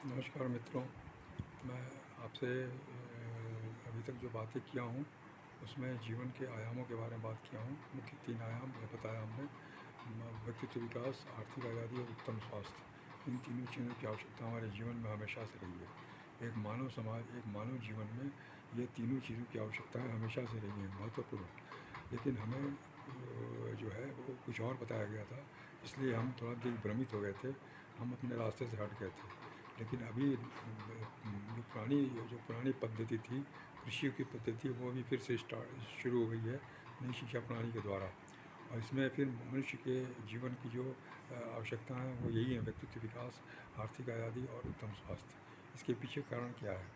नमस्कार मित्रों, मैं आपसे अभी तक जो बातें किया हूँ उसमें जीवन के आयामों के बारे में बात किया हूँ। मुख्य 3 आयाम बताया हमने, व्यक्तित्व विकास, आर्थिक आज़ादी और उत्तम स्वास्थ्य। इन तीनों चीज़ों की आवश्यकता हमारे जीवन में हमेशा से रही है। एक मानव समाज, एक मानव जीवन में ये तीनों चीज़ों की आवश्यकताएँ हमेशा से रही हैं, महत्वपूर्ण। लेकिन हमें जो है वो कुछ और बताया गया था, इसलिए हम थोड़ा दिग्भ्रमित हो गए थे, हम अपने रास्ते से हट गए थे। लेकिन अभी जो पुरानी पद्धति थी, कृषि की पद्धति, वो भी फिर से शुरू हो गई है नई शिक्षा प्रणाली के द्वारा। और इसमें फिर मनुष्य के जीवन की जो आवश्यकताएं हैं वो यही हैं: व्यक्तित्व विकास, आर्थिक आज़ादी और उत्तम स्वास्थ्य। इसके पीछे कारण क्या है?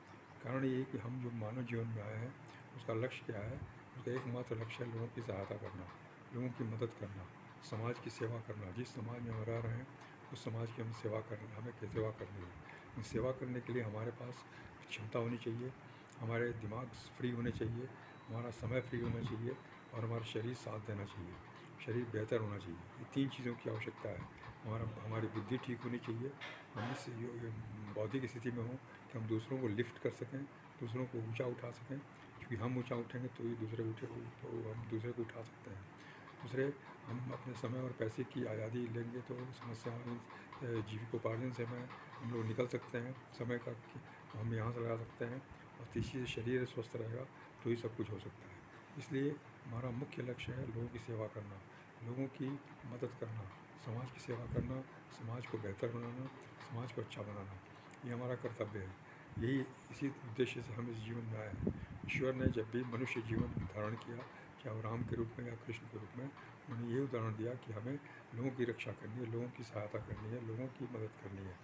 कारण ये है कि हम जो मानव जीवन में आए हैं उसका लक्ष्य क्या है? उसका एकमात्र लक्ष्य है लोगों की सहायता करना, लोगों की मदद करना, समाज की सेवा करना। जिस समाज में हम रह रहे हैं उस समाज की हमें सेवा करनी है। सेवा करने के लिए हमारे पास क्षमता होनी चाहिए, हमारे दिमाग फ्री होने चाहिए, हमारा समय फ्री होना चाहिए और हमारा शरीर साथ देना चाहिए, शरीर बेहतर होना चाहिए। ये 3 चीज़ों की आवश्यकता है। हमारी बुद्धि ठीक होनी चाहिए, हम इस बौद्धिक स्थिति में हों कि हम दूसरों को लिफ्ट कर सकें, दूसरों को ऊंचा उठा सकें, क्योंकि हम ऊंचा उठेंगे तो ही हम दूसरे को उठा सकते हैं। दूसरे, हम अपने समय और पैसे की आज़ादी लेंगे तो समस्याओं, जीविकोपार्जन से हम लोग निकल सकते हैं, समय का हम यहाँ से लगा सकते हैं। और तीसरी, शरीर स्वस्थ रहेगा तो ही सब कुछ हो सकता है। इसलिए हमारा मुख्य लक्ष्य है लोगों की सेवा करना, लोगों की मदद करना, समाज की सेवा करना, समाज को बेहतर बनाना, समाज को अच्छा बनाना। ये हमारा कर्तव्य है। इसी उद्देश्य से हम इस जीवन में आए हैं। ईश्वर ने जब भी मनुष्य जीवन धारण किया, चाहे वो राम के रूप में या कृष्ण के रूप में, उन्होंने ये उदाहरण दिया कि हमें लोगों की रक्षा करनी है, लोगों की सहायता करनी है, लोगों की मदद करनी है।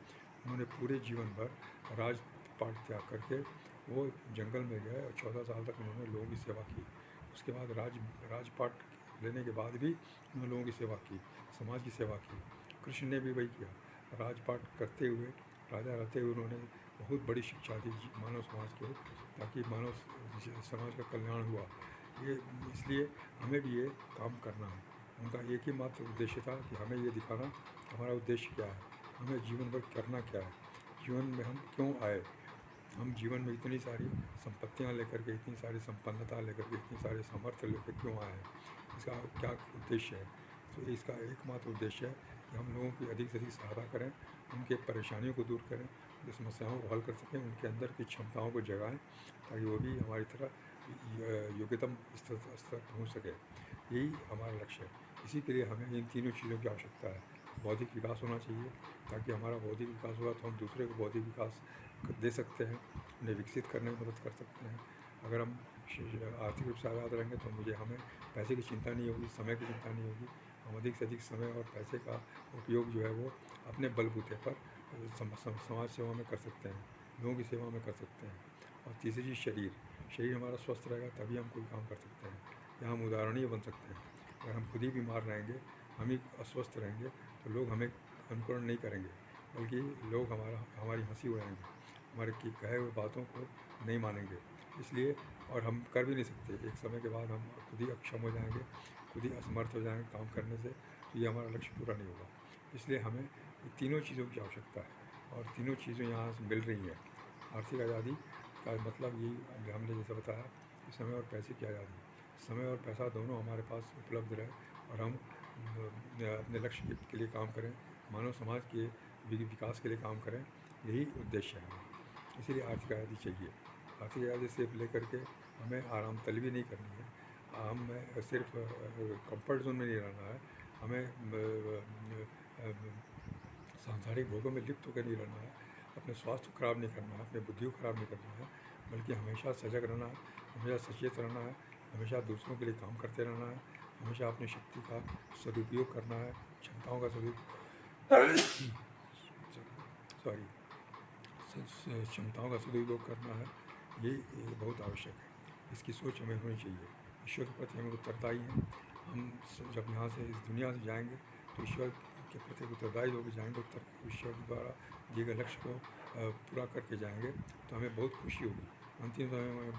उन्होंने पूरे जीवन भर राजपाट त्याग करके वो जंगल में गए और 14 साल तक उन्होंने लोगों की सेवा की। उसके बाद राजपाट लेने के बाद भी उन्होंने लोगों की सेवा की, समाज की सेवा की। कृष्ण ने भी वही किया। राजपाट करते हुए, राजा रहते हुए उन्होंने बहुत बड़ी शिक्षा दी मानव समाज को, ताकि मानव समाज का कल्याण हुआ। ये इसलिए हमें भी ये काम करना है। उनका एक ही मात्र उद्देश्य था कि हमें ये दिखाना हमारा उद्देश्य क्या है, हमें जीवन भर करना क्या है, जीवन में हम क्यों आए, हम जीवन में इतनी सारी संपत्तियां लेकर के, इतनी सारी संपन्नता लेकर के, इतनी सारे सामर्थ्य लेकर क्यों आए हैं, इसका क्या उद्देश्य है। तो इसका एकमात्र उद्देश्य है कि हम लोगों की अधिक से अधिक सहायता करें, उनके परेशानियों को दूर करें, उनकी समस्याओं को हल कर सकें, उनके अंदर की क्षमताओं को जगाएं, ताकि वो भी हमारी तरह योग्यतम स्तर पहुँच सके। यही हमारा लक्ष्य है। इसी के लिए हमें इन तीनों चीज़ों की आवश्यकता है। बौद्धिक विकास होना चाहिए, ताकि हमारा बौद्धिक विकास होगा तो हम दूसरे को बौद्धिक विकास दे सकते हैं, उन्हें विकसित करने में मदद कर सकते हैं। अगर हम आर्थिक रूप से आज़ाद रहेंगे तो हमें पैसे की चिंता नहीं होगी, समय की चिंता नहीं होगी। हम अधिक से अधिक समय और पैसे का उपयोग जो है वो अपने बलबूते पर समाज सेवा में कर सकते हैं, लोगों की सेवा में कर सकते हैं। और तीसरी चीज़, शरीर हमारा स्वस्थ रहेगा तभी हम कोई काम कर सकते हैं, या हम उदाहरणीय बन सकते हैं। अगर हम खुद ही बीमार रहेंगे, हम ही अस्वस्थ रहेंगे, तो लोग हमें अनुकरण नहीं करेंगे, बल्कि लोग हमारी हंसी उड़ाएंगे, हमारे की कहे हुए बातों को नहीं मानेंगे। इसलिए, और हम कर भी नहीं सकते, एक समय के बाद हम खुद ही अक्षम हो जाएंगे, खुद ही असमर्थ हो जाएंगे काम करने से, तो ये हमारा लक्ष्य पूरा नहीं होगा। इसलिए हमें ये तीनों चीज़ों की आवश्यकता है, और तीनों चीज़ें यहाँ से मिल रही हैं। आर्थिक आज़ादी का मतलब यही हमने जैसे बताया कि समय और पैसे की आज़ादी, समय और पैसा दोनों हमारे पास उपलब्ध रहे और हम अपने लक्ष्य के लिए काम करें, मानव समाज के विकास के लिए काम करें। यही उद्देश्य है हमारा। इसीलिए आर्थिक आज़ादी चाहिए। आर्थिक आज़ादी सिर्फ लेकर के हमें आराम तलबी नहीं करनी है, हमें सिर्फ कंफर्ट जोन में नहीं रहना है, हमें सांसारिक भोगों में लिप्त होकर नहीं रहना है, अपने स्वास्थ्य को खराब नहीं करना है, अपने बुद्धि को खराब नहीं करना है, बल्कि हमेशा सजग रहना है, हमेशा सचेत रहना है, हमेशा दूसरों के लिए काम करते रहना है, हमेशा अपनी शक्ति का सदुपयोग करना है, क्षमताओं का सॉरी क्षमताओं का सदुपयोग करना है। ये बहुत आवश्यक है। इसकी सोच हमें होनी चाहिए। ईश्वर के प्रति हमें उत्तरदायी हैं। हम जब यहाँ से इस दुनिया से जाएंगे तो ईश्वर के प्रति उत्तरदायी होकर जाएंगे, ईश्वर के द्वारा दिए गए लक्ष्य को पूरा करके जाएंगे, तो हमें बहुत खुशी होगी। अंतिम समय में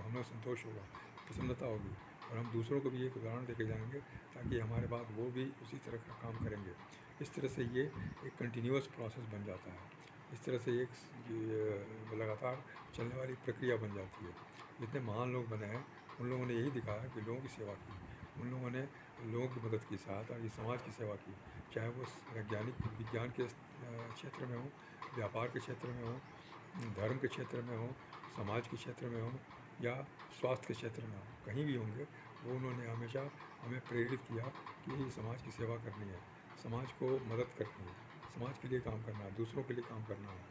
हमें संतोष होगा, प्रसन्नता होगी, और हम दूसरों को भी एक उदाहरण देके जाएंगे, ताकि हमारे बाद वो भी उसी तरह का काम करेंगे। इस तरह से ये एक कंटिन्यूअस प्रोसेस बन जाता है। इस तरह से एक लगातार चलने वाली प्रक्रिया बन जाती है। जितने महान लोग बने हैं उन लोगों ने यही दिखाया कि लोगों की सेवा की, उन लोगों ने लोगों की मदद की, सहायता की, समाज की सेवा की, चाहे वो वैज्ञानिक विज्ञान के क्षेत्र में हो, व्यापार के क्षेत्र में हो, धर्म के क्षेत्र में हो, समाज के क्षेत्र में हो या स्वास्थ्य के क्षेत्र में हो, कहीं भी होंगे वो उन्होंने हमेशा हमें प्रेरित किया कि समाज की सेवा करनी है, समाज को मदद करनी है, समाज के लिए काम करना है, दूसरों के लिए काम करना है,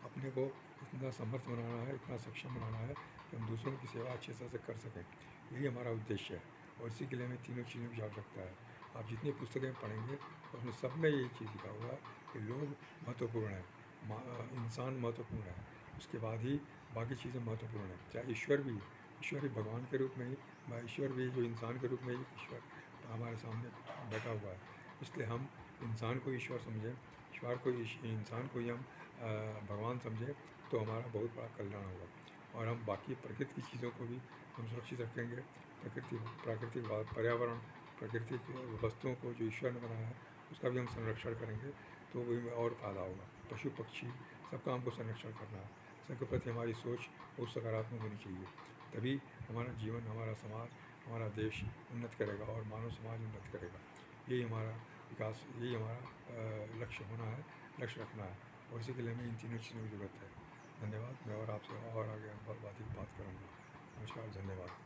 अपने को इतना समर्थ बनाना है, इतना सक्षम बनाना है कि हम दूसरों की सेवा अच्छे से कर सकें। यही हमारा उद्देश्य है और इसी के लिए हमें तीनों चीज़ों की आवश्यकता है। आप जितनी पुस्तकें पढ़ेंगे उसमें सब में यही चीज़ लिखा हुआ है कि लोग महत्वपूर्ण हैं, इंसान महत्वपूर्ण है, उसके बाद ही बाकी चीज़ें महत्वपूर्ण हैं। चाहे ईश्वर भी भगवान के रूप में ही, ईश्वर भी जो इंसान के रूप में ही ईश्वर हमारे सामने बैठा हुआ है। इसलिए हम इंसान को ईश्वर समझें, ईश्वर को इंसान को ही हम भगवान समझें तो हमारा बहुत बड़ा कल्याण होगा। और हम बाकी प्रकृति की चीज़ों को भी हम सुरक्षित रखेंगे। प्राकृतिक पर्यावरण, प्राकृतिक वस्तुओं को जो ईश्वर ने बनाया है उसका भी हम संरक्षण करेंगे तो भी और फ़ायदा होगा। पशु पक्षी सबका हमको संरक्षण करना है, सबके प्रति हमारी सोच बहुत सकारात्मक होनी चाहिए, तभी हमारा जीवन, हमारा समाज, हमारा देश उन्नति करेगा और मानव समाज उन्नति करेगा। यही हमारा विकास, यही हमारा लक्ष्य होना है, लक्ष्य रखना है और इसी के लिए हमें इन तीनों चीज़ों की ज़रूरत है। धन्यवाद। मैं और आपसे और आगे बात करूँगा। नमस्कार, धन्यवाद।